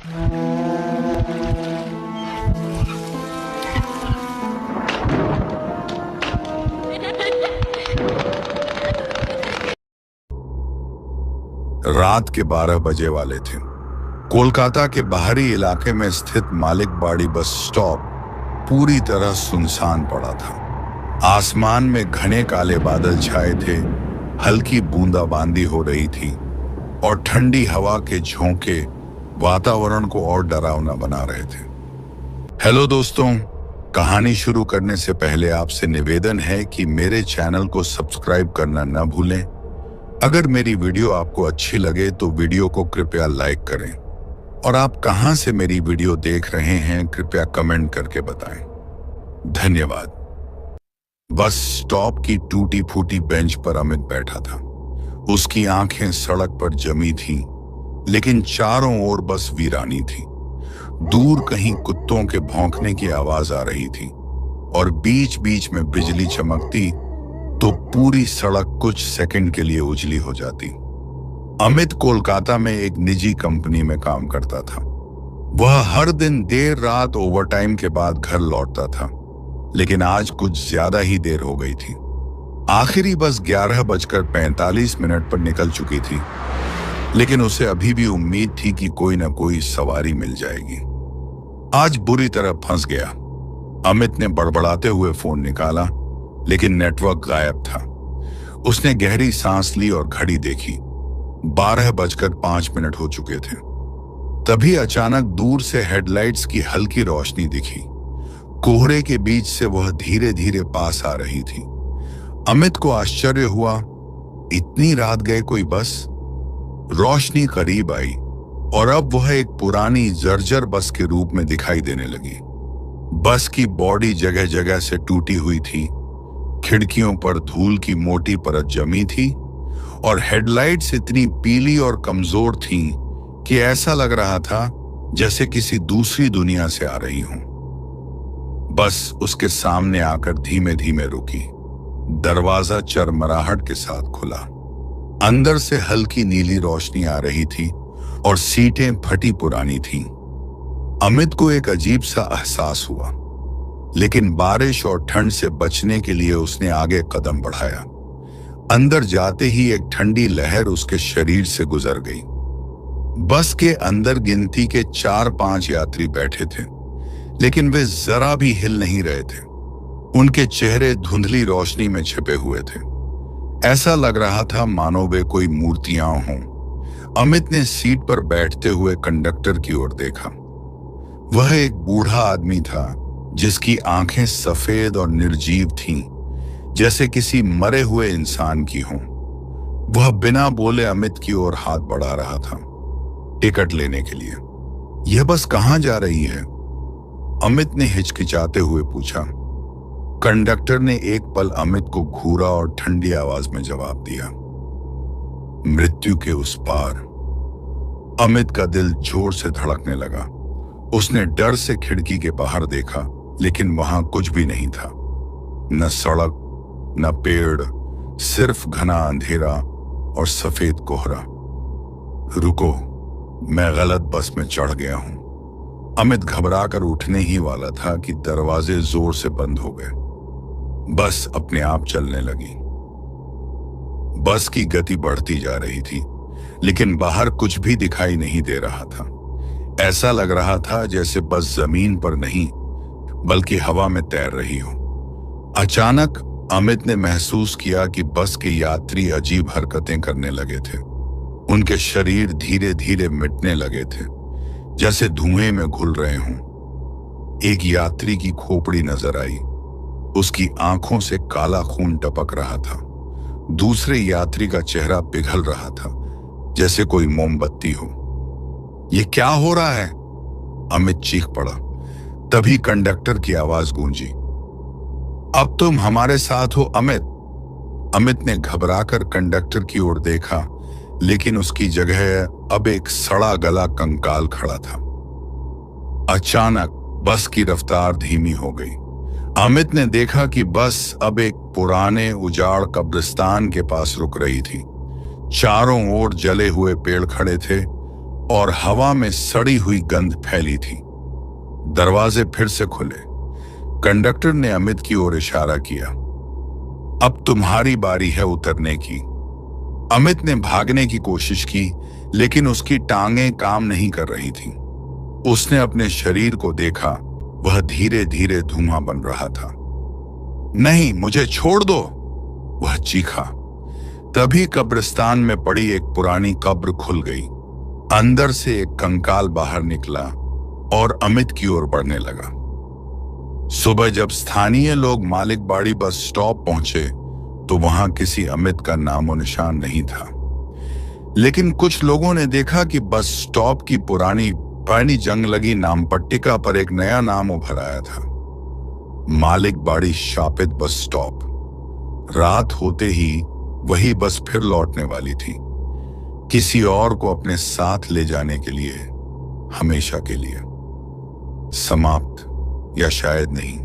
रात के 12 बजे वाले थे। कोलकाता के बाहरी इलाके में स्थित मालिकबाड़ी बस स्टॉप पूरी तरह सुनसान पड़ा था। आसमान में घने काले बादल छाए थे, हल्की बूंदाबांदी हो रही थी और ठंडी हवा के झोंके वातावरण को और डरावना बना रहे थे। हेलो दोस्तों, कहानी शुरू करने से पहले आपसे निवेदन है कि मेरे चैनल को सब्सक्राइब करना न भूलें। अगर मेरी वीडियो आपको अच्छी लगे तो वीडियो को कृपया लाइक करें और आप कहां से मेरी वीडियो देख रहे हैं कृपया कमेंट करके बताएं। धन्यवाद। बस स्टॉप की टूटी फूटी बेंच पर अमित बैठा था। उसकी आंखें सड़क पर जमी थीं, लेकिन चारों ओर बस वीरानी थी। दूर कहीं कुत्तों के भौंकने की आवाज आ रही थी और बीच बीच में बिजली चमकती तो पूरी सड़क कुछ सेकंड के लिए उजली हो जाती। अमित कोलकाता में एक निजी कंपनी में काम करता था। वह हर दिन देर रात ओवरटाइम के बाद घर लौटता था, लेकिन आज कुछ ज्यादा ही देर हो गई थी। आखिरी बस 11:45 पर निकल चुकी थी, लेकिन उसे अभी भी उम्मीद थी कि कोई न कोई सवारी मिल जाएगी। आज बुरी तरह फंस गया। अमित ने बड़बड़ाते हुए फोन निकाला, लेकिन नेटवर्क गायब था। उसने गहरी सांस ली और घड़ी देखी। 12:05 हो चुके थे। तभी अचानक दूर से हेडलाइट्स की हल्की रोशनी दिखी। कोहरे के बीच से वह धीरे धीरे पास आ रही थी। अमित को आश्चर्य हुआ, इतनी रात गए कोई बस? रोशनी करीब आई और अब वह एक पुरानी जर्जर बस के रूप में दिखाई देने लगी। बस की बॉडी जगह जगह से टूटी हुई थी, खिड़कियों पर धूल की मोटी परत जमी थी और हेडलाइट्स इतनी पीली और कमजोर थीं कि ऐसा लग रहा था जैसे किसी दूसरी दुनिया से आ रही हूं। बस उसके सामने आकर धीमे धीमे रुकी। दरवाजा चरमराहट के साथ खुला। अंदर से हल्की नीली रोशनी आ रही थी और सीटें फटी पुरानी थीं। अमित को एक अजीब सा एहसास हुआ, लेकिन बारिश और ठंड से बचने के लिए उसने आगे कदम बढ़ाया। अंदर जाते ही एक ठंडी लहर उसके शरीर से गुजर गई। बस के अंदर गिनती के 4-5 यात्री बैठे थे, लेकिन वे जरा भी हिल नहीं रहे थे। उनके चेहरे धुंधली रोशनी में छिपे हुए थे। ऐसा लग रहा था मानो वे कोई मूर्तियां हों। अमित ने सीट पर बैठते हुए कंडक्टर की ओर देखा। वह एक बूढ़ा आदमी था जिसकी आंखें सफेद और निर्जीव थीं, जैसे किसी मरे हुए इंसान की हों। वह बिना बोले अमित की ओर हाथ बढ़ा रहा था, टिकट लेने के लिए। यह बस कहां जा रही है? अमित ने हिचकिचाते हुए पूछा। कंडक्टर ने एक पल अमित को घूरा और ठंडी आवाज में जवाब दिया, मृत्यु के उस पार। अमित का दिल जोर से धड़कने लगा। उसने डर से खिड़की के बाहर देखा, लेकिन वहां कुछ भी नहीं था। न सड़क, न पेड़, सिर्फ घना अंधेरा और सफेद कोहरा। रुको, मैं गलत बस में चढ़ गया हूं। अमित घबराकर उठने ही वाला था कि दरवाजे जोर से बंद हो गए। बस अपने आप चलने लगी। बस की गति बढ़ती जा रही थी, लेकिन बाहर कुछ भी दिखाई नहीं दे रहा था। ऐसा लग रहा था जैसे बस जमीन पर नहीं बल्कि हवा में तैर रही हो। अचानक अमित ने महसूस किया कि बस के यात्री अजीब हरकतें करने लगे थे। उनके शरीर धीरे धीरे मिटने लगे थे, जैसे धुएं में घुल रहे हों। एक यात्री की खोपड़ी नजर आई। उसकी आंखों से काला खून टपक रहा था। दूसरे यात्री का चेहरा पिघल रहा था, जैसे कोई मोमबत्ती हो। ये क्या हो रहा है? अमित चीख पड़ा। तभी कंडक्टर की आवाज गूंजी, अब तुम हमारे साथ हो अमित। अमित ने घबराकर कंडक्टर की ओर देखा, लेकिन उसकी जगह अब एक सड़ा गला कंकाल खड़ा था। अचानक बस की रफ्तार धीमी हो गई। अमित ने देखा कि बस अब एक पुराने उजाड़ कब्रिस्तान के पास रुक रही थी। चारों ओर जले हुए पेड़ खड़े थे और हवा में सड़ी हुई गंध फैली थी। दरवाजे फिर से खुले। कंडक्टर ने अमित की ओर इशारा किया। अब तुम्हारी बारी है उतरने की। अमित ने भागने की कोशिश की, लेकिन उसकी टांगें काम नहीं कर रही थीं। उसने अपने शरीर को देखा, वह धीरे धीरे धुआं बन रहा था। नहीं, मुझे छोड़ दो, वह चीखा। तभी कब्रिस्तान में पड़ी एक पुरानी कब्र खुल गई। अंदर से एक कंकाल बाहर निकला और अमित की ओर बढ़ने लगा। सुबह जब स्थानीय लोग मालिक बाड़ी बस स्टॉप पहुंचे तो वहां किसी अमित का नामो निशान नहीं था। लेकिन कुछ लोगों ने देखा कि बस स्टॉप की पुरानी जंग लगी नाम पट्टिका पर एक नया नाम उभर आया था, मालिक बाड़ी शापित बस स्टॉप। रात होते ही वही बस फिर लौटने वाली थी, किसी और को अपने साथ ले जाने के लिए, हमेशा के लिए। समाप्त, या शायद नहीं।